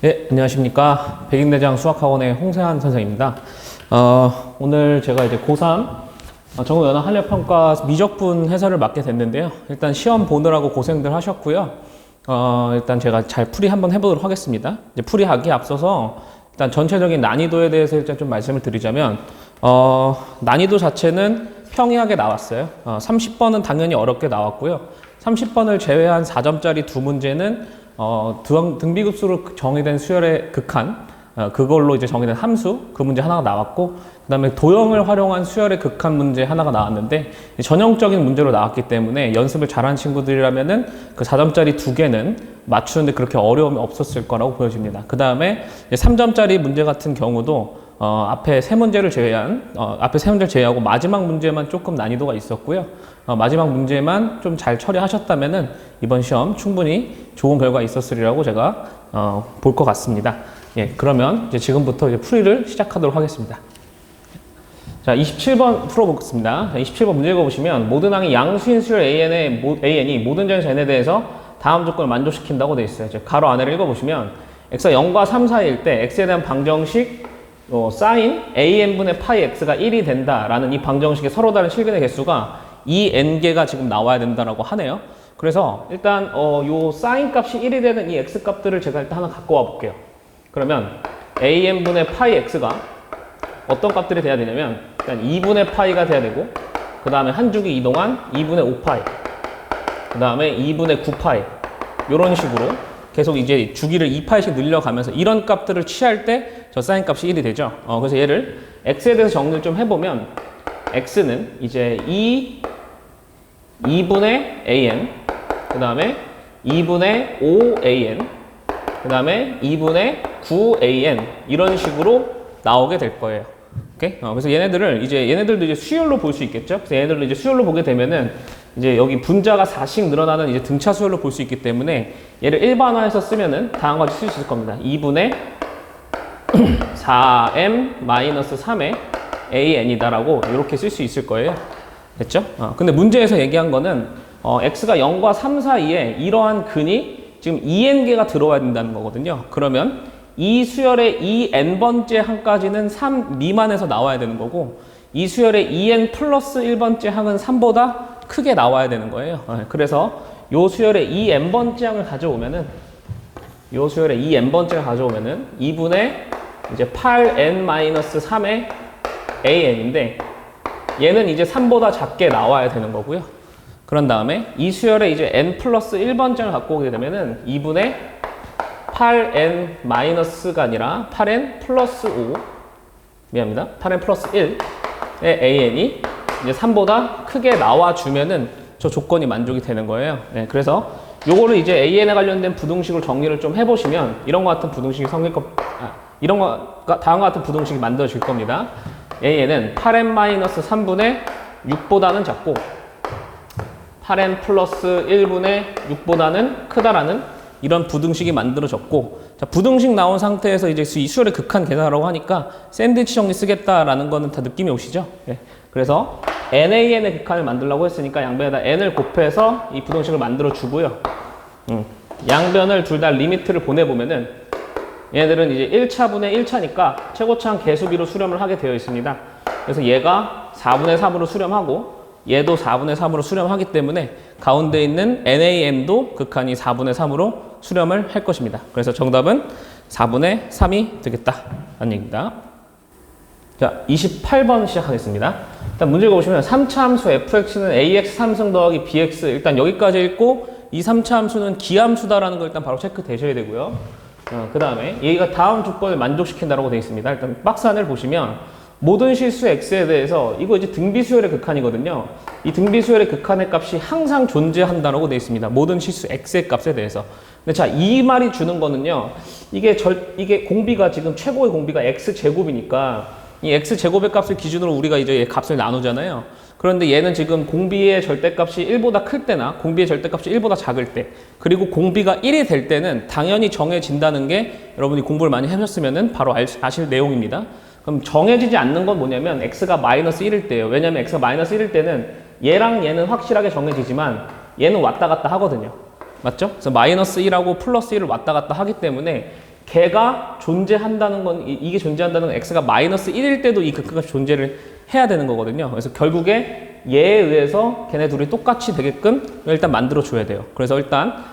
네, 안녕하십니까. 백인대장 수학학원의 홍세환 선생입니다. 오늘 제가 이제 고3 전국연합 한려평가 미적분 해설을 맡게 됐는데요. 일단 시험 보느라고 고생들 하셨고요. 일단 제가 잘 풀이 한번 해보도록 하겠습니다. 이제 풀이하기에 앞서서 일단 전체적인 난이도에 대해서 일단 좀 말씀을 드리자면, 난이도 자체는 평이하게 나왔어요. 30번은 당연히 어렵게 나왔고요. 30번을 제외한 4점짜리 두 문제는 등비급수로 정의된 수열의 극한, 그걸로 이제 정의된 함수, 그 문제 하나가 나왔고, 그 다음에 도형을 활용한 수열의 극한 문제 하나가 나왔는데, 전형적인 문제로 나왔기 때문에 연습을 잘한 친구들이라면은 그 4점짜리 두 개는 맞추는데 그렇게 어려움이 없었을 거라고 보여집니다. 그 다음에 3점짜리 문제 같은 경우도 앞에 세 문제를 제외하고 마지막 문제만 조금 난이도가 있었고요. 마지막 문제만 좀 잘 처리하셨다면은 이번 시험 충분히 좋은 결과 있었으리라고 제가 볼 것 같습니다. 예, 그러면 이제 지금부터 이제 풀이를 시작하도록 하겠습니다. 자, 27번 풀어보겠습니다. 자, 27번 문제 읽어보시면 모든 항이 양수인 수열 AN이 모든 점에서 n에 대해서 다음 조건을 만족시킨다고 되어 있어요. 가로 안에를 읽어보시면 x가 0과 3 사이일 때 x에 대한 방정식 사인 an분의 파이 x가 1이 된다라는 이 방정식의 서로 다른 실근의 개수가 2n개가 지금 나와야 된다라고 하네요. 그래서 일단 요 사인 값이 1이 되는 이 x 값들을 제가 일단 하나 갖고 와 볼게요. 그러면 an분의 파이 x가 어떤 값들이 돼야 되냐면 일단 2분의 파이가 돼야 되고, 그 다음에 한 주기 이동한 2분의 5파이, 그 다음에 2분의 9파이, 요런 식으로 계속 이제 주기를 2파이씩 늘려가면서 이런 값들을 취할 때 저 사인 값이 1이 되죠. 그래서 얘를 x에 대해서 정리를 좀 해보면 x는 이제 2분의 an, 그 다음에 2분의 5an, 그 다음에 2분의 9an 이런 식으로 나오게 될 거예요. 오케이? 그래서 얘네들도 이제 수열로 볼 수 있겠죠. 그래서 얘네들도 이제 수열로 보게 되면은 이제 여기 분자가 4씩 늘어나는 이제 등차 수열로 볼 수 있기 때문에 얘를 일반화해서 쓰면은 다음과 같이 쓸 수 있을 겁니다. 2분의 4m-3의 an이다라고 이렇게 쓸 수 있을 거예요. 됐죠? 근데 문제에서 얘기한 거는 x가 0과 3 사이에 이러한 근이 지금 2n개가 들어와야 된다는 거거든요. 그러면 이 수열의 2n번째 항까지는 3 미만에서 나와야 되는 거고, 이 수열의 2n 플러스 1번째 항은 3보다 크게 나와야 되는 거예요. 그래서 요 수열의 2n번째 항을 가져오면은 2분의 이제 8n-3의 an인데 얘는 이제 3보다 작게 나와야 되는 거고요. 그런 다음에 이 수열의 이제 n 플러스 1번째를 갖고 오게 되면은 2분의 8n-가 아니라 8n 플러스 5, 미안합니다. 8n 플러스 1의 an이 이제 3보다 크게 나와주면은 저 조건이 만족이 되는 거예요. 네, 그래서 요거를 이제 an에 관련된 부등식으로 정리를 좀 해보시면 다음과 같은 부등식이 만들어질 겁니다. an은 8n-3분의 6보다는 작고 8n 플러스 1분의 6보다는 크다라는 이런 부등식이 만들어졌고, 자, 부등식 나온 상태에서 이제 이 수열의 극한 계산하라고 하니까 샌드위치 정리 쓰겠다라는 거는 다 느낌이 오시죠? 예. 그래서 nan의 극한을 만들려고 했으니까 양변에다 n을 곱해서 이 부등식을 만들어 주고요. 양변을 둘 다 리미트를 보내보면은 얘네들은 이제 1차분의 1차니까 최고차항 개수비로 수렴을 하게 되어 있습니다. 그래서 얘가 4분의 3으로 수렴하고 얘도 4분의 3으로 수렴하기 때문에 가운데 있는 nan도 극한이 4분의 3으로 수렴을 할 것입니다. 그래서 정답은 4분의 3이 되겠다라는 얘기입니다. 자, 28번 시작하겠습니다. 일단 문제 보시면 3차 함수 fx는 ax 3승 더하기 bx, 일단 여기까지 읽고 이 3차 함수는 기함수다라는 걸 일단 바로 체크되셔야 되고요. 그 다음에 얘가 다음 조건을 만족시킨다라고 되어 있습니다. 일단 박스 안을 보시면 모든 실수 x에 대해서 이거 이제 등비수열의 극한이거든요. 이 등비수열의 극한의 값이 항상 존재한다라고 되어 있습니다. 모든 실수 x의 값에 대해서. 근데 자, 이 말이 주는 거는요. 이게 공비가 지금 최고의 공비가 x제곱이니까 이 x제곱의 값을 기준으로 우리가 이제 얘 값을 나누잖아요. 그런데 얘는 지금 공비의 절대값이 1보다 클 때나 공비의 절대값이 1보다 작을 때, 그리고 공비가 1이 될 때는 당연히 정해진다는 게 여러분이 공부를 많이 하셨으면 바로 아실 내용입니다. 그럼 정해지지 않는 건 뭐냐면 x가 마이너스 1일 때예요. 왜냐면 x가 마이너스 1일 때는 얘랑 얘는 확실하게 정해지지만 얘는 왔다 갔다 하거든요. 맞죠? 그래서 마이너스 1하고 플러스 1을 왔다 갔다 하기 때문에 걔가 존재한다는 건, 이게 존재한다는 건 x가 마이너스 1일 때도 이 극한값이 존재를 해야 되는 거거든요. 그래서 결국에 얘에 의해서 걔네 둘이 똑같이 되게끔 일단 만들어 줘야 돼요. 그래서 일단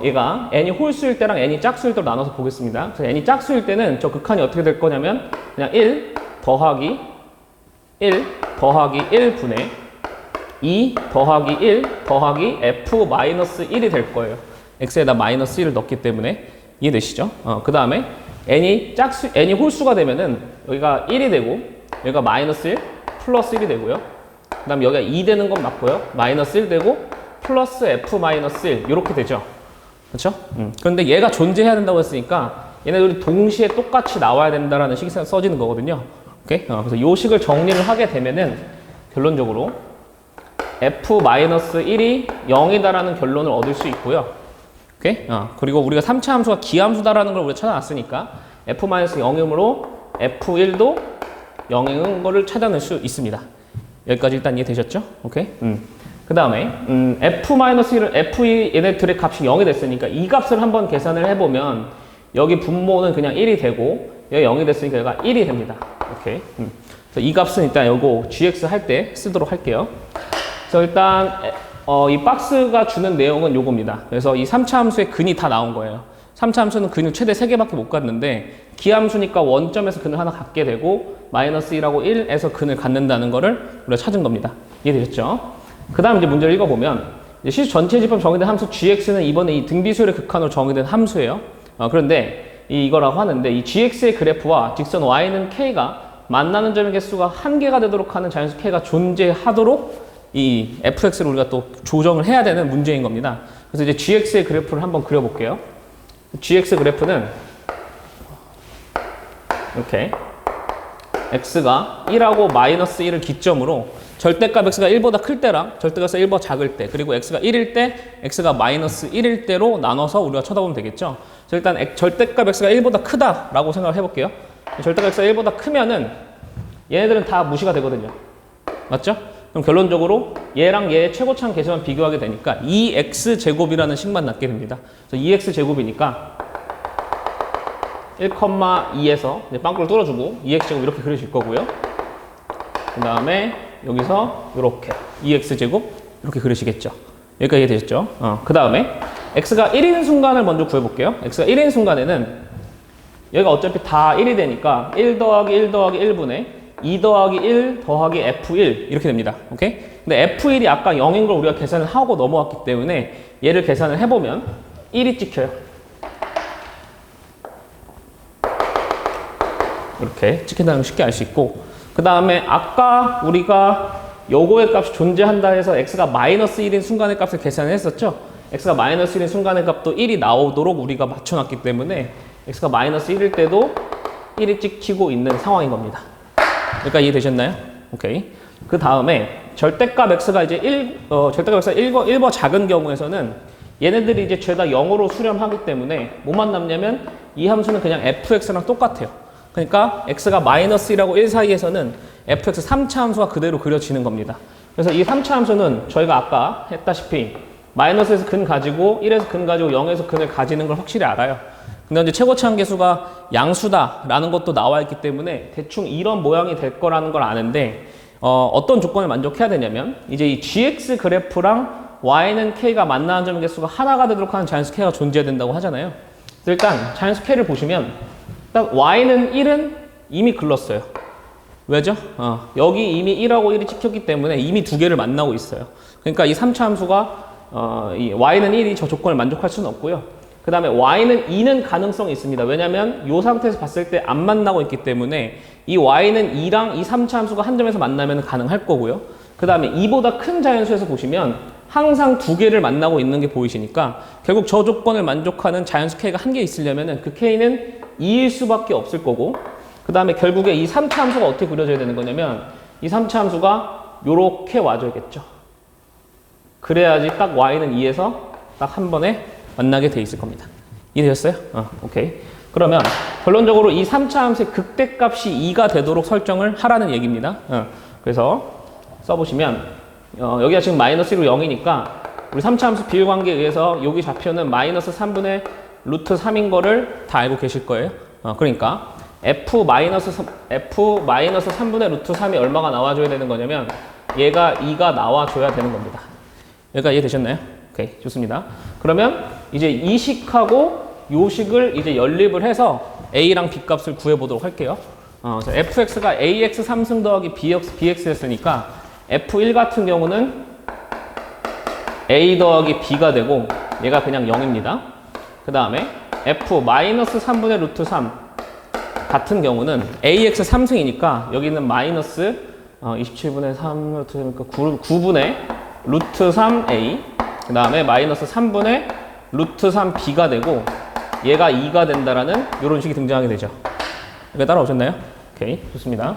얘가 n이 홀수일 때랑 n이 짝수일 때로 나눠서 보겠습니다. 그래서 n이 짝수일 때는 저 극한이 어떻게 될 거냐면 그냥 1 더하기 1분의 2 더하기 1 더하기 f 마이너스 1이 될 거예요. x에다 마이너스 1을 넣기 때문에. 이해되시죠? 그 다음에 n이 홀수가 되면은 여기가 1이 되고 여기가 마이너스 1 플러스 1이 되고요. 그 다음에 여기가 2 되는 건 맞고요. 마이너스 1 되고 플러스 f 마이너스 1 이렇게 되죠. 그렇죠? 그런데 얘가 존재해야 된다고 했으니까 얘네들이 동시에 똑같이 나와야 된다라는 식이 써지는 거거든요. 오케이? 그래서 이 식을 정리를 하게 되면은 결론적으로 f-1이 0이다라는 결론을 얻을 수 있고요. 오케이? 그리고 우리가 3차 함수가 기함수다라는 걸 우리가 찾아놨으니까 f-0이므로 f1도 0인 거를 찾아낼 수 있습니다. 여기까지 일단 이해되셨죠? 오케이? 그 다음에 f-1을 f2 얘네들의 값이 0이 됐으니까 이 값을 한번 계산을 해보면 여기 분모는 그냥 1이 되고 여기 0이 됐으니까 얘가 1이 됩니다. 오케이? 그래서 이 값은 일단 요거 gx 할 때 쓰도록 할게요. 그래서 일단 이 박스가 주는 내용은 요겁니다. 그래서 이 3차 함수의 근이 다 나온 거예요. 3차 함수는 근을 최대 3개밖에 못 갖는데 기함수니까 원점에서 근을 하나 갖게 되고 마이너스 1하고 1에서 근을 갖는다는 거를 우리가 찾은 겁니다. 이해되셨죠? 그 다음 이제 문제를 읽어보면 이제 시수 전체 집합 정의된 함수 gx는 이번에 이 등비수열의 극한으로 정의된 함수예요. 그런데 이거라고 하는데 이 gx의 그래프와 직선 y는 k가 만나는 점의 개수가 1개가 되도록 하는 자연수 k가 존재하도록 이 fx를 우리가 또 조정을 해야 되는 문제인 겁니다. 그래서 이제 gx의 그래프를 한번 그려볼게요. gx 그래프는 이렇게 x가 1하고 마이너스 1을 기점으로 절대값 x가 1보다 클 때랑 절대값 x가 1보다 작을 때 그리고 x가 1일 때 x가 마이너스 1일 때로 나눠서 우리가 쳐다보면 되겠죠. 그래서 일단 절대값 x가 1보다 크다라고 생각을 해볼게요. 절대값 x가 1보다 크면은 얘네들은 다 무시가 되거든요. 맞죠? 그럼 결론적으로 얘랑 얘의 최고차항 계수만 비교하게 되니까 2x제곱이라는 식만 낳게 됩니다. 그래서 2x제곱이니까 1,2에서 빵꾸를 뚫어주고 2x제곱 이렇게 그려질 거고요. 그 다음에 여기서 이렇게 2x제곱 이렇게 그리시겠죠. 여기까지 이해되셨죠? 그 다음에 x가 1인 순간을 먼저 구해볼게요. x가 1인 순간에는 여기가 어차피 다 1이 되니까 1 더하기 1 더하기 1분의 2 더하기 1 더하기 f1 이렇게 됩니다. 오케이? 근데 f1이 아까 0인 걸 우리가 계산을 하고 넘어왔기 때문에 얘를 계산을 해보면 1이 찍혀요. 이렇게 찍힌다는 걸 쉽게 알 수 있고 그 다음에 아까 우리가 요거의 값이 존재한다 해서 x가 마이너스 1인 순간의 값을 계산을 했었죠. x가 마이너스 1인 순간의 값도 1이 나오도록 우리가 맞춰놨기 때문에 x가 마이너스 1일 때도 1이 찍히고 있는 상황인 겁니다. 그러니까 이해되셨나요? 오케이. 그 다음에 절대값 x가 이제 절대값 x가 1보 작은 경우에서는 얘네들이 이제 죄다 0으로 수렴하기 때문에 뭐만 남냐면 이 함수는 그냥 fx랑 똑같아요. 그러니까 x가 마이너스 1하고 1 사이에서는 fx 3차 함수가 그대로 그려지는 겁니다. 그래서 이 3차 함수는 저희가 아까 했다시피 마이너스에서 근 가지고 1에서 근 가지고 0에서 근을 가지는 걸 확실히 알아요. 근데 이제 최고차항 계수가 양수다라는 것도 나와 있기 때문에 대충 이런 모양이 될 거라는 걸 아는데 어떤 조건을 만족해야 되냐면 이제 이 gx 그래프랑 y는 k가 만나는 점의 개수가 하나가 되도록 하는 자연수 k가 존재해야 된다고 하잖아요. 그래서 일단 자연수 k를 보시면 딱 y는 1은 이미 글렀어요. 왜죠? 여기 이미 1하고 1이 찍혔기 때문에 이미 두 개를 만나고 있어요. 그러니까 이 3차 함수가 이 y는 1이 저 조건을 만족할 수는 없고요. 그 다음에 y는 2는 가능성이 있습니다. 왜냐하면 이 상태에서 봤을 때 안 만나고 있기 때문에 이 y는 2랑 이 3차 함수가 한 점에서 만나면 가능할 거고요. 그 다음에 2보다 큰 자연수에서 보시면 항상 두 개를 만나고 있는 게 보이시니까 결국 저 조건을 만족하는 자연수 k가 한 개 있으려면 그 k는 2일 수밖에 없을 거고 그 다음에 결국에 이 3차 함수가 어떻게 그려져야 되는 거냐면 이 3차 함수가 요렇게 와줘야겠죠. 그래야지 딱 y는 2에서 딱 한 번에 만나게 돼 있을 겁니다. 이해되셨어요? 오케이. 그러면 결론적으로 이 3차 함수의 극대값이 2가 되도록 설정을 하라는 얘기입니다. 그래서 써보시면 여기가 지금 마이너스 1로 0이니까 우리 3차 함수 비율관계에 의해서 여기 좌표는 마이너스 3분의 루트 3인 거를 다 알고 계실 거예요. 그러니까 F-3분의 루트 3이 얼마가 나와줘야 되는 거냐면 얘가 2가 나와줘야 되는 겁니다. 여기까지 이해되셨나요? 오케이, 좋습니다. 그러면 이제 이 식하고 요 식을 이제 연립을 해서 A랑 B 값을 구해보도록 할게요. 그래서 fx가 ax 3승 더하기 bx였으니까 f1 같은 경우는 a 더하기 b가 되고 얘가 그냥 0입니다. 그 다음에 f-3분의 루트 3 같은 경우는 ax 3승이니까 여기는 마이너스 27분의 3 루트 3이니까 9분의 루트 3a 그 다음에 마이너스 3분의 루트 3b가 되고 얘가 2가 된다라는 이런 식이 등장하게 되죠. 여기 따라오셨나요? 오케이, 좋습니다.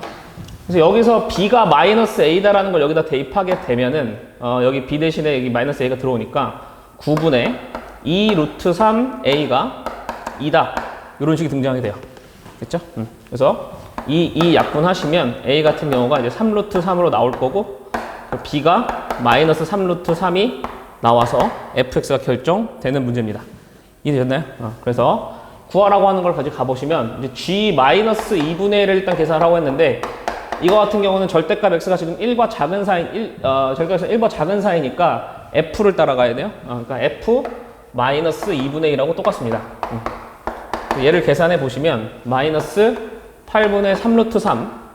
그래서 여기서 b가 마이너스 a다라는 걸 여기다 대입하게 되면은 여기 b 대신에 여기 마이너스 a가 들어오니까 9분의 2 루트 3a가 2다 이런 식이 등장하게 돼요. 됐죠? 그래서 이 약분하시면 a 같은 경우가 이제 3 루트 3으로 나올 거고 b가 마이너스 3 루트 3이 나와서 fx가 결정되는 문제입니다. 이해되셨나요? 그래서 구하라고 하는 걸 가지고 가보시면 이제 g-2분의 1을 일단 계산하라고 했는데 이거 같은 경우는 절대값 x가 지금 1과 작은 사이, 절대값 1과 작은 사이니까 f를 따라가야 돼요. 그러니까 f-2분의 1하고 똑같습니다. 얘를 계산해 보시면 마이너스 8분의 3 루트 3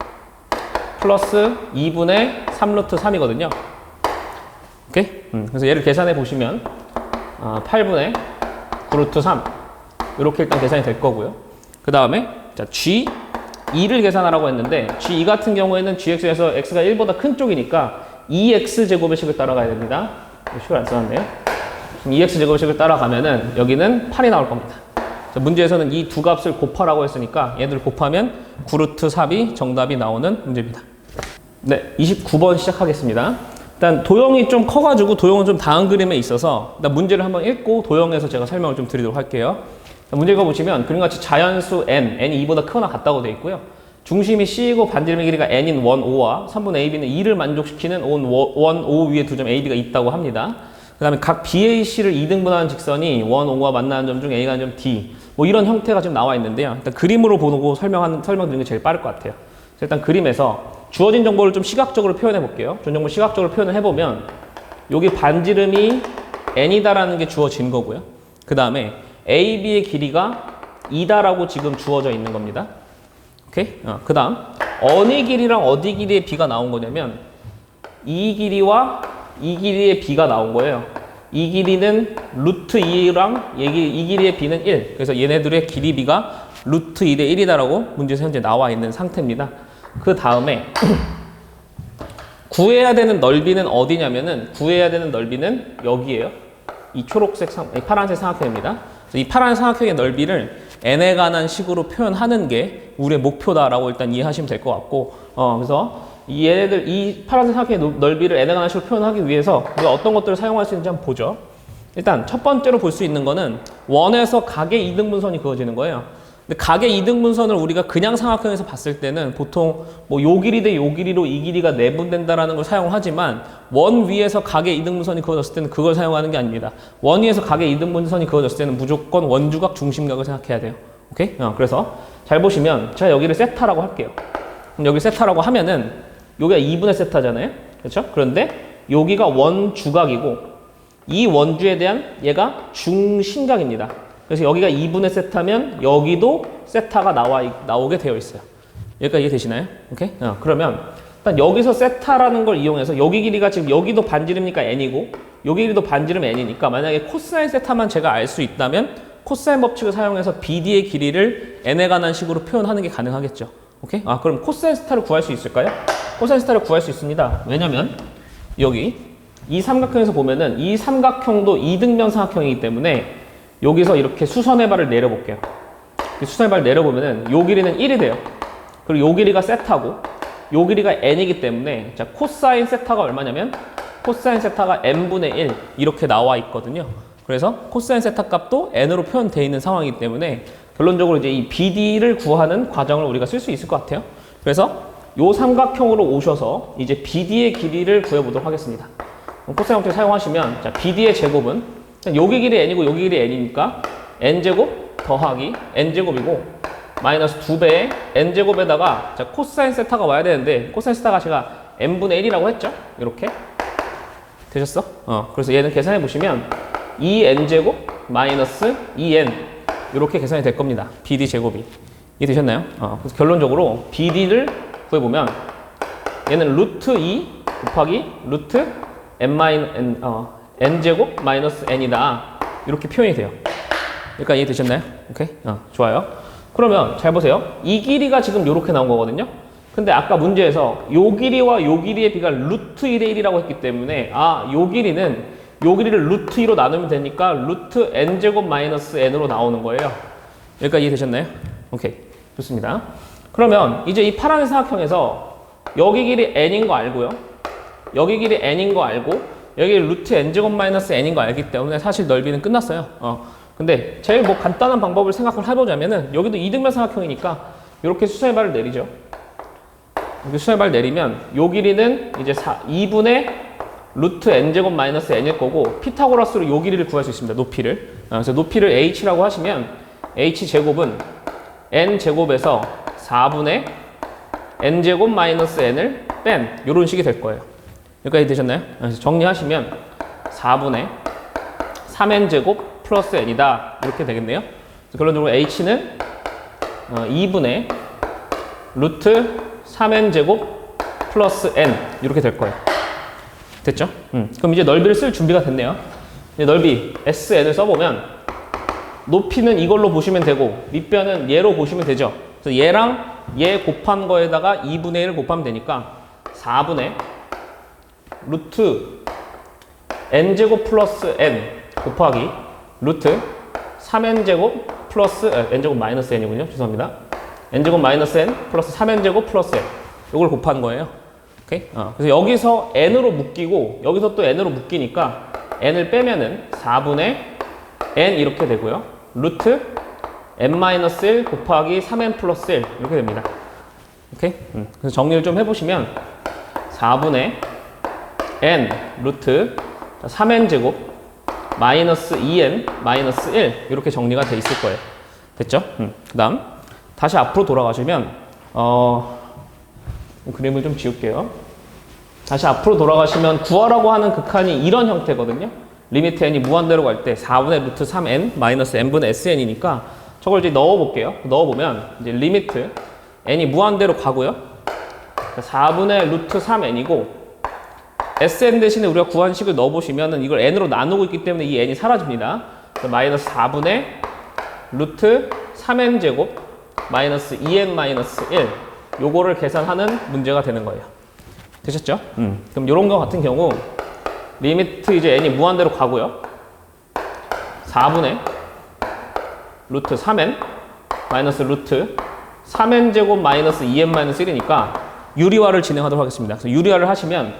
플러스 2분의 3 루트 3이거든요. 오케이? 그래서 얘를 계산해 보시면 8분의 9 루트 3 이렇게 일단 계산이 될 거고요. 그 다음에 자 g2를 계산하라고 했는데 g2 같은 경우에는 gx에서 x가 1보다 큰 쪽이니까 2x제곱의 식을 따라가야 됩니다. 식을 안 써놨네요. 2x제곱의 식을 따라가면은 여기는 8이 나올 겁니다. 자, 문제에서는 이 두 값을 곱하라고 했으니까 얘들 곱하면 9 루트 3이 정답이 나오는 문제입니다. 네, 29번 시작하겠습니다. 일단 도형이 좀 커가지고 도형은 좀 다음 그림에 있어서 일단 문제를 한번 읽고 도형에서 제가 설명을 좀 드리도록 할게요. 문제 읽어보시면 그림같이 자연수 n이 2보다 크거나 같다고 되어 있고요. 중심이 C이고 반지름의 길이가 n인 1, 5와 3분의 AB는 2를 만족시키는 1, 5 위에 두 점 AB가 있다고 합니다. 그 다음에 각 BAC를 2등분하는 직선이 1, 5와 만나는 점 중 A가 점 D 뭐 이런 형태가 좀 나와 있는데요. 일단 그림으로 보고 설명드리는 게 제일 빠를 것 같아요. 일단 그림에서 주어진 정보를 좀 시각적으로 표현해 볼게요. 주어진 정보를 시각적으로 표현을 해보면 여기 반지름이 n이다라는 게 주어진 거고요. 그 다음에 AB의 길이가 2다라고 지금 주어져 있는 겁니다. 오케이? 그 다음 어느 길이랑 어디 길이의 B가 나온 거냐면 이 길이와 이 길이의 B가 나온 거예요. 이 길이는 루트 2랑 이 길이의 B는 1. 그래서 얘네들의 길이 B가 루트 2대 1이다라고 문제에서 현재 나와 있는 상태입니다. 그 다음에 구해야 되는 넓이는 어디냐면은 구해야 되는 넓이는 여기에요. 이 초록색, 이 파란색 삼각형입니다. 이 파란 삼각형의 넓이를 n에 관한 식으로 표현하는 게 우리의 목표다라고 일단 이해하시면 될 것 같고, 그래서 얘네들 이 파란색 삼각형의 넓이를 n에 관한 식으로 표현하기 위해서 우리가 어떤 것들을 사용할 수 있는지 한번 보죠. 일단 첫 번째로 볼 수 있는 거는 원에서 각의 2등분선이 그어지는 거예요. 근데 각의 2등분선을 우리가 그냥 삼각형에서 봤을 때는 보통 뭐 요 길이 대 요 길이로 이 길이가 내분된다라는 걸 사용을 하지만 원 위에서 각의 2등분선이 그어졌을 때는 그걸 사용하는 게 아닙니다. 원 위에서 각의 2등분선이 그어졌을 때는 무조건 원주각 중심각을 생각해야 돼요. 오케이? 그래서 잘 보시면 제가 여기를 세타라고 할게요. 그럼 여기 세타라고 하면은 여기가 2분의 세타잖아요. 그렇죠? 그런데 여기가 원주각이고 이 원주에 대한 얘가 중심각입니다. 그래서 여기가 2분의 세타면 여기도 세타가 나오게 되어 있어요. 여기까지 이해되시나요? 오케이? 그러면 일단 여기서 세타라는 걸 이용해서 여기 길이가 지금 여기도 반지름이니까 n이고 여기 길이도 반지름 n이니까 만약에 코사인 세타만 제가 알 수 있다면 코사인 법칙을 사용해서 BD의 길이를 n에 관한 식으로 표현하는 게 가능하겠죠. 오케이? 그럼 코사인 세타를 구할 수 있을까요? 코사인 세타를 구할 수 있습니다. 왜냐면 여기 이 삼각형에서 보면은 이 삼각형도 이등변 삼각형이기 때문에 여기서 이렇게 수선의 발을 내려볼게요. 수선의 발을 내려보면은 요 길이는 1이 돼요. 그리고 요 길이가 세타고 요 길이가 n이기 때문에 자 코사인 세타가 얼마냐면 코사인 세타가 n분의 1 이렇게 나와 있거든요. 그래서 코사인 세타 값도 n으로 표현되어 있는 상황이기 때문에 결론적으로 이제 이 BD를 구하는 과정을 우리가 쓸 수 있을 것 같아요. 그래서 요 삼각형으로 오셔서 이제 BD의 길이를 구해보도록 하겠습니다. 코사인 법칙 사용하시면 자 BD의 제곱은 여기 길이 n이고 여기 길이 n이니까 n제곱 더하기 n제곱이고 마이너스 2배의 n제곱에다가 자, 코사인 세타가 와야 되는데 코사인 세타가 제가 n분의 1이라고 했죠? 이렇게 되셨어? 그래서 얘는 계산해 보시면 2n제곱 마이너스 2n 이렇게 계산이 될 겁니다. BD 제곱이. 이해되셨나요? 그래서 결론적으로 BD를 구해보면 얘는 루트 2 곱하기 루트 n제곱 마이너스 n이다. 이렇게 표현이 돼요. 그러니까 이해되셨나요? 오케이? 좋아요. 그러면 잘 보세요. 이 길이가 지금 이렇게 나온 거거든요. 근데 아까 문제에서 요 길이와 요 길이의 비가 루트 1대 1이라고 했기 때문에 요 길이는 요 길이를 루트 2로 나누면 되니까 루트 n제곱 마이너스 n으로 나오는 거예요. 여기까지 이해되셨나요? 오케이. 좋습니다. 그러면 이제 이 파란색 사각형에서 여기 길이 n인 거 알고요. 여기 길이 n인 거 알고 여기 루트 n제곱 마이너스 n인 거 알기 때문에 사실 넓이는 끝났어요. 근데 제일 뭐 간단한 방법을 생각을 해보자면은 여기도 이등변 사각형이니까 이렇게 수선의 발을 내리죠. 이렇게 수선의 발을 내리면 요 길이는 이제 2분의 루트 n제곱 마이너스 n일 거고 피타고라스로 요 길이를 구할 수 있습니다. 높이를. 그래서 높이를 h라고 하시면 h제곱은 n제곱에서 4분의 n제곱 마이너스 n을 뺀 요런 식이 될 거예요. 여기까지 되셨나요? 그래서 정리하시면 4분의 3n제곱 플러스 n이다. 이렇게 되겠네요. 결론적으로 h는 2분의 루트 3n제곱 플러스 n 이렇게 될 거예요. 됐죠? 그럼 이제 넓이를 쓸 준비가 됐네요. 이제 넓이 SN을 써보면 높이는 이걸로 보시면 되고 밑변은 얘로 보시면 되죠. 그래서 얘랑 얘 곱한 거에다가 2분의 1을 곱하면 되니까 4분의 루트 n제곱 플러스 n 곱하기 루트 3n제곱 플러스 n제곱 마이너스 n이군요. 죄송합니다. n제곱 마이너스 n 플러스 3n제곱 플러스 n 이걸 곱한 거예요. 오케이? 그래서 여기서 n으로 묶이고 여기서 또 n으로 묶이니까 n을 빼면은 4분의 n 이렇게 되고요. 루트 n-1 곱하기 3n 플러스 1 이렇게 됩니다. 오케이? 그래서 정리를 좀 해보시면 4분의 n 루트 3n 제곱 마이너스 2n 마이너스 1 이렇게 정리가 돼 있을 거예요. 됐죠? 그 다음 다시 앞으로 돌아가시면 그림을 좀 지울게요. 다시 앞으로 돌아가시면 구하라고 하는 극한이 이런 형태거든요. 리미트 n이 무한대로 갈 때 4분의 루트 3n 마이너스 n분의 sn이니까 저걸 이제 넣어볼게요. 넣어보면 이제 리미트 n이 무한대로 가고요. 4분의 루트 3n이고 sn 대신에 우리가 구한 식을 넣어보시면은 이걸 n으로 나누고 있기 때문에 이 n이 사라집니다. 마이너스 4분의 루트 3n 제곱 마이너스 2n 마이너스 1 요거를 계산하는 문제가 되는 거예요. 되셨죠? 그럼 요런 거 같은 경우 리미트 이제 n이 무한대로 가고요. 4분의 루트 3n 마이너스 루트 3n 제곱 마이너스 2n 마이너스 1이니까 유리화를 진행하도록 하겠습니다. 그래서 유리화를 하시면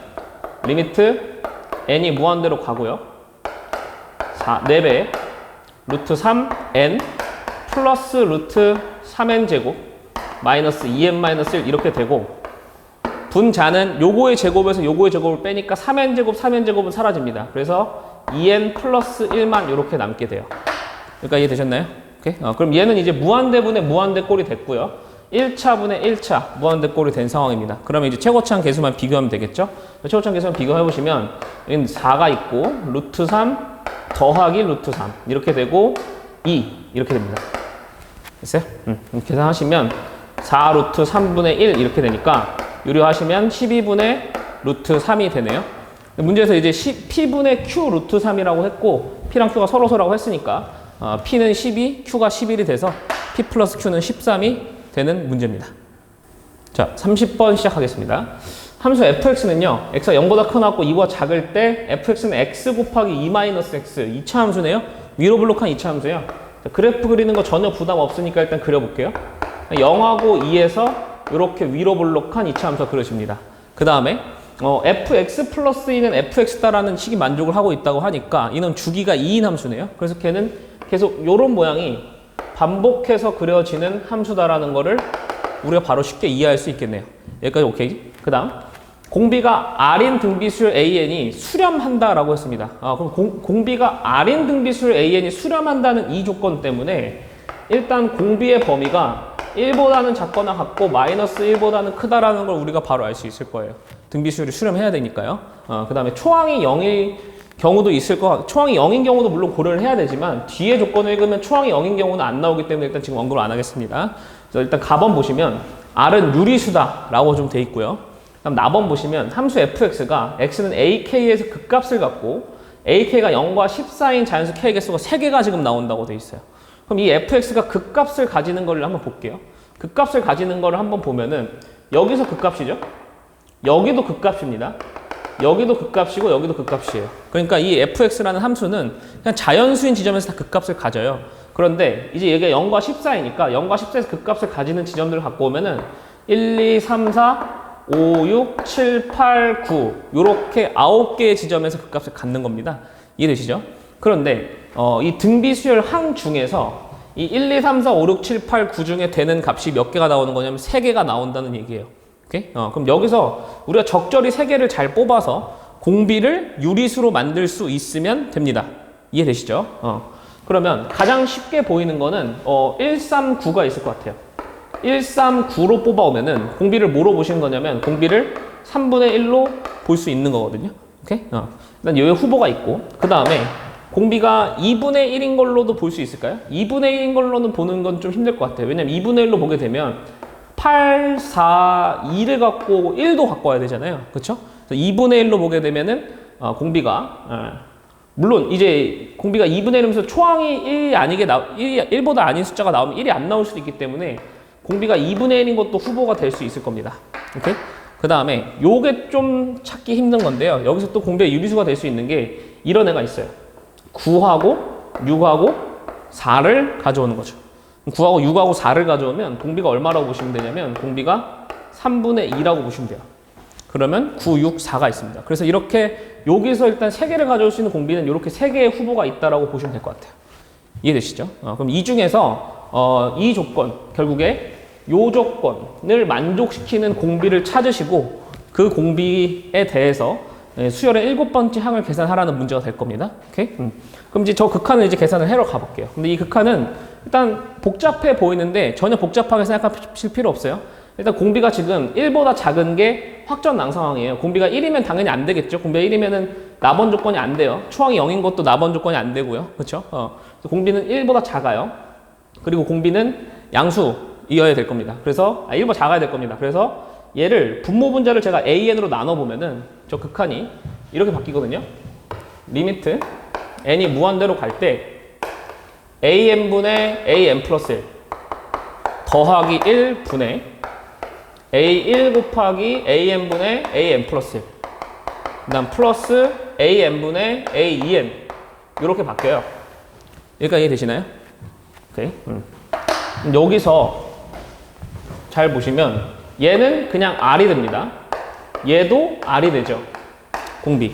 리미트 n이 무한대로 가고요. 4배 루트 3n 플러스 루트 3n 제곱 마이너스 2n 마이너스 1 이렇게 되고 분자는 요거의 제곱에서 요거의 제곱을 빼니까 3n 제곱 3n 제곱은 사라집니다. 그래서 2n 플러스 1만 이렇게 남게 돼요. 그러니까 이해되셨나요? 오케이? 그럼 얘는 이제 무한대분의 무한대꼴이 됐고요. 1차분의 1차 무한대꼴이 된 상황입니다. 그러면 이제 최고차항 계수만 비교하면 되겠죠? 최고차항 계수만 비교해보시면 여기는 4가 있고 루트 3 더하기 루트 3 이렇게 되고 2 이렇게 됩니다. 됐어요? 계산하시면 4 루트 3분의 1 이렇게 되니까 유료하시면 12분의 루트 3이 되네요. 문제에서 이제 P분의 Q 루트 3이라고 했고 P랑 Q가 서로서라고 했으니까 P는 12, Q가 11이 돼서 P 플러스 Q는 13이 되는 문제입니다. 자, 30번 시작하겠습니다. 함수 fx는요, x가 0보다 커나고 2보다 작을 때 fx는 x 곱하기 2-x 2차 함수네요. 위로 블록한 2차 함수예요. 자, 그래프 그리는 거 전혀 부담 없으니까 일단 그려볼게요. 0하고 2에서 이렇게 위로 블록한 2차 함수가 그려집니다. 그 다음에 fx 플러스 2는 fx다라는 식이 만족을 하고 있다고 하니까 이는 주기가 2인 함수네요. 그래서 걔는 계속 이런 모양이 반복해서 그려지는 함수다라는 거를 우리가 바로 쉽게 이해할 수 있겠네요. 여기까지 오케이. 그 다음 공비가 R인 등비수열 AN이 수렴한다라고 했습니다. 그럼 공비가 R인 등비수열 AN이 수렴한다는 이 조건 때문에 일단 공비의 범위가 1보다는 작거나 같고 마이너스 1보다는 크다라는 걸 우리가 바로 알 수 있을 거예요. 등비수열이 수렴해야 되니까요. 그 다음에 초항이 0일 경우도 있을 거, 초항이 0인 경우도 물론 고려를 해야 되지만 뒤에 조건을 읽으면 초항이 0인 경우는 안 나오기 때문에 일단 지금 언급을 안 하겠습니다. 그래서 일단 가번 보시면 R은 유리수다라고 좀 돼 있고요. 그다음 나번 보시면 함수 fx가 x는 ak에서 극값을 갖고 ak가 0과 14인 자연수 k 개수가 3개가 지금 나온다고 돼 있어요. 그럼 이 fx가 극값을 가지는 걸 한번 볼게요. 극값을 가지는 걸 한번 보면은 여기서 극값이죠. 여기도 극값입니다. 여기도 극값이고 여기도 극값이에요. 그러니까 이 fx라는 함수는 그냥 자연수인 지점에서 다 극값을 가져요. 그런데 이제 얘가 0과 14이니까 0과 14에서 극값을 가지는 지점들을 갖고 오면은 1, 2, 3, 4, 5, 6, 7, 8, 9 요렇게 9개의 지점에서 극값을 갖는 겁니다. 이해되시죠? 그런데 이 등비수열 항 중에서 이 1, 2, 3, 4, 5, 6, 7, 8, 9 중에 되는 값이 몇 개가 나오는 거냐면 3개가 나온다는 얘기예요. 오케이? 그럼 여기서 우리가 적절히 3개를 잘 뽑아서 공비를 유리수로 만들 수 있으면 됩니다. 이해되시죠? 그러면 가장 쉽게 보이는 거는 139가 있을 것 같아요. 139로 뽑아오면은 공비를 뭐로 보시는 거냐면 공비를 3분의 1로 볼 수 있는 거거든요. 오케이? 일단 여기 후보가 있고 그 다음에 공비가 2분의 1인 걸로도 볼 수 있을까요? 2분의 1인 걸로는 보는 건 좀 힘들 것 같아요. 왜냐면 2분의 1로 보게 되면 8, 4, 2를 갖고 1도 갖고 와야 되잖아요. 그렇죠? 2분의 1로 보게 되면은 공비가 물론 이제 공비가 2분의 1이면서 초항이 1이 아니게 1보다 아닌 숫자가 나오면 1이 안 나올 수도 있기 때문에 공비가 2분의 1인 것도 후보가 될 수 있을 겁니다. 오케이? 그 다음에 요게 좀 찾기 힘든 건데요. 여기서 또 공비가 유리수가 될 수 있는 게 이런 애가 있어요. 9하고 6하고 4를 가져오는 거죠. 9하고 6하고 4를 가져오면 공비가 얼마라고 보시면 되냐면 공비가 3분의 2라고 보시면 돼요. 그러면 9, 6, 4가 있습니다. 그래서 이렇게 여기서 일단 3개를 가져올 수 있는 공비는 이렇게 3개의 후보가 있다라고 보시면 될 것 같아요. 이해되시죠? 그럼 이 중에서 이 조건, 결국에 이 조건을 만족시키는 공비를 찾으시고 그 공비에 대해서 수열의 7번째 항을 계산하라는 문제가 될 겁니다. 오케이? 그럼 이제 저 극한을 이제 계산을 해러 가볼게요. 근데 이 극한은 일단 복잡해 보이는데 전혀 복잡하게 생각하실 필요 없어요. 일단 공비가 지금 1보다 작은 게 확정난 상황이에요. 공비가 1이면 당연히 안 되겠죠. 공비가 1이면은 나번 조건이 안 돼요. 초항이 0인 것도 나번 조건이 안 되고요. 그렇죠? 공비는 1보다 작아요. 그리고 공비는 양수이어야 될 겁니다. 그래서 1보다 작아야 될 겁니다. 그래서 얘를 분모 분자를 제가 AN으로 나눠 보면은 저 극한이 이렇게 바뀌거든요. 리미트 n이 무한대로 갈 때 AN분의 AN 플러스 1 더하기 1분의 A1 곱하기 AN분의 AN 플러스 1 그 다음 플러스 AN분의 A2N 이렇게 바뀌어요. 여기까지 이해되시나요? 오케이. 여기서 잘 보시면 얘는 그냥 R이 됩니다. 얘도 R이 되죠. 공비.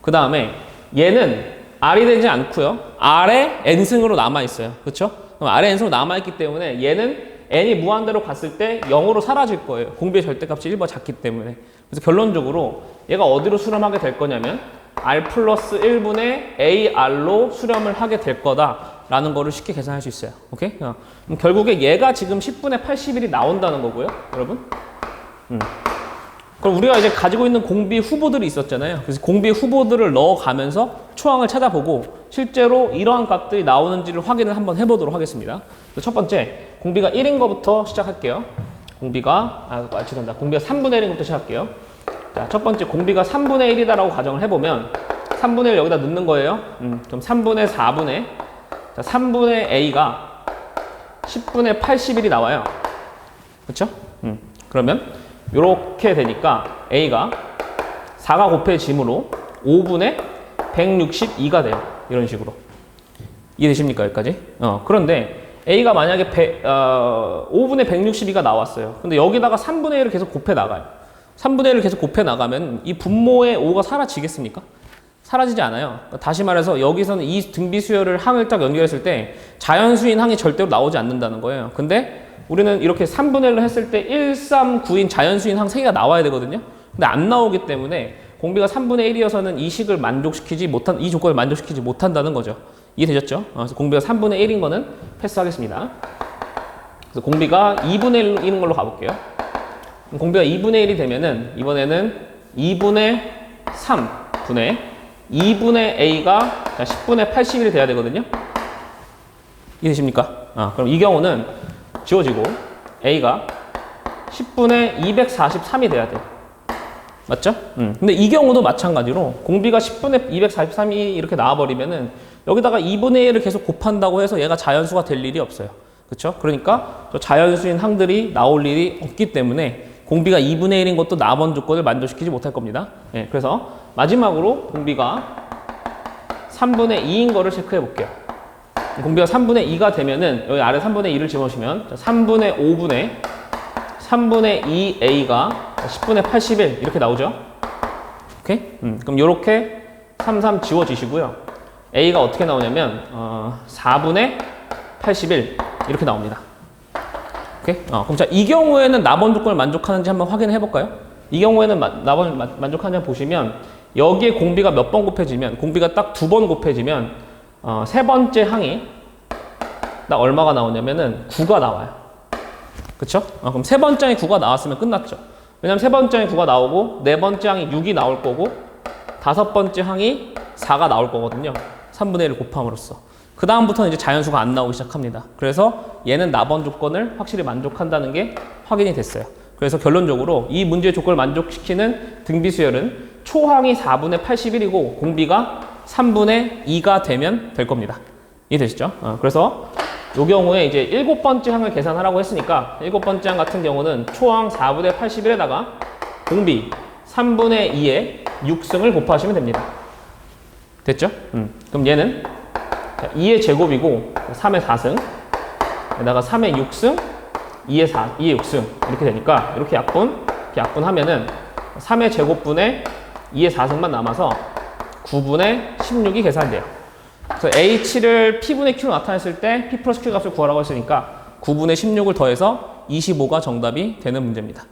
그 다음에 얘는 R이 되지 않고요. R에 N승으로 남아있어요. 그렇죠? 그럼 R에 N승으로 남아있기 때문에 얘는 n이 무한대로 갔을 때 0으로 사라질 거예요. 공비의 절대값이 1보다 작기 때문에. 그래서 결론적으로 얘가 어디로 수렴하게 될 거냐면 r 플러스 1분의 ar로 수렴을 하게 될 거다라는 거를 쉽게 계산할 수 있어요. 오케이? 그럼 결국에 얘가 지금 10분의 81이 나온다는 거고요. 여러분. 그럼 우리가 이제 가지고 있는 공비 후보들이 있었잖아요. 그래서 공비 후보들을 넣어가면서 초항을 찾아보고 실제로 이러한 값들이 나오는지를 확인을 한번 해보도록 하겠습니다. 첫 번째, 공비가 1인 거부터 시작할게요. 공비가, 죄송합니다. 공비가 3분의 1인 것부터 시작할게요. 자, 첫 번째, 공비가 3분의 1이다라고 가정을 해보면 3분의 1 여기다 넣는 거예요. 그럼 3분의 4분의, 자, 3분의 a가 10분의 81이 나와요. 그렇죠? 그러면 이렇게 되니까 a가 4가 곱해짐으로 5분의 162가 돼요. 이런 식으로. 이해되십니까? 여기까지? 그런데 a가 만약에 5분의 162가 나왔어요. 근데 여기다가 3분의 1을 계속 곱해 나가요. 3분의 1을 계속 곱해 나가면 이 분모의 5가 사라지겠습니까? 사라지지 않아요. 다시 말해서 여기서는 이 등비수열을 항을 딱 연결했을 때 자연수인 항이 절대로 나오지 않는다는 거예요. 근데 우리는 이렇게 3분의 1로 했을 때 1, 3, 9인 자연수인 항 3개가 나와야 되거든요. 근데 안 나오기 때문에 공비가 3분의 1이어서는 이 조건을 만족시키지 못한다는 거죠. 이해되셨죠? 그래서 공비가 3분의 1인 거는 패스하겠습니다. 그래서 공비가 2분의 1인 걸로 가볼게요. 공비가 2분의 1이 되면은 이번에는 2분의 3분의 2분의 a가 10분의 81이 돼야 되거든요. 이해되십니까? 그럼 이 경우는 지워지고 a가 10분의 243이 돼야 돼요. 맞죠? 근데 이 경우도 마찬가지로 공비가 10분의 243이 이렇게 나와버리면은 여기다가 2분의 1을 계속 곱한다고 해서 얘가 자연수가 될 일이 없어요. 그렇죠? 그러니까 저 자연수인 항들이 나올 일이 없기 때문에 공비가 2분의 1인 것도 나번 조건을 만족시키지 못할 겁니다. 예, 그래서 마지막으로 공비가 3분의 2인 거를 체크해 볼게요. 공비가 3분의 2가 되면은 여기 아래 3분의 2를 집어넣으시면 3분의 3분의 2a가 10분의 81 이렇게 나오죠. 오케이? 그럼 이렇게 3 지워지시고요. a가 어떻게 나오냐면 4분의 81 이렇게 나옵니다. 오케이? 그럼 자, 이 경우에는 나번 조건을 만족하는지 한번 확인해 볼까요? 이 경우에는 나번 만족하는지 보시면 여기에 공비가 몇 번 곱해지면 공비가 딱 2번 곱해지면 세 번째 항이 딱 얼마가 나오냐면은 9가 나와요. 그쵸? 그럼 세 번째 항이 9가 나왔으면 끝났죠. 왜냐면 세 번째 항이 9가 나오고 네 번째 항이 6이 나올 거고 다섯 번째 항이 4가 나올 거거든요. 3분의 1을 곱함으로써. 그 다음부터는 이제 자연수가 안 나오기 시작합니다. 그래서 얘는 나번 조건을 확실히 만족한다는 게 확인이 됐어요. 그래서 결론적으로 이 문제의 조건을 만족시키는 등비수열은 초항이 4분의 81이고 공비가 3분의 2가 되면 될 겁니다. 이해되시죠? 그래서 이 경우에 이제 7번째 항을 계산하라고 했으니까 7번째 항 같은 경우는 초항 4분의 81에다가 공비 3분의 2에 6승을 곱하시면 됩니다. 됐죠? 그럼 얘는 2의 제곱이고 3의 4승 에다가 3의 6승 2의 6승 이렇게 되니까 이렇게 약분하면은 3의 제곱분의 2의 4승만 남아서 9분의 16이 계산돼요. 그래서 H를 P분의 Q로 나타냈을 때 P 플러스 Q 값을 구하라고 했으니까 9분의 16을 더해서 25가 정답이 되는 문제입니다.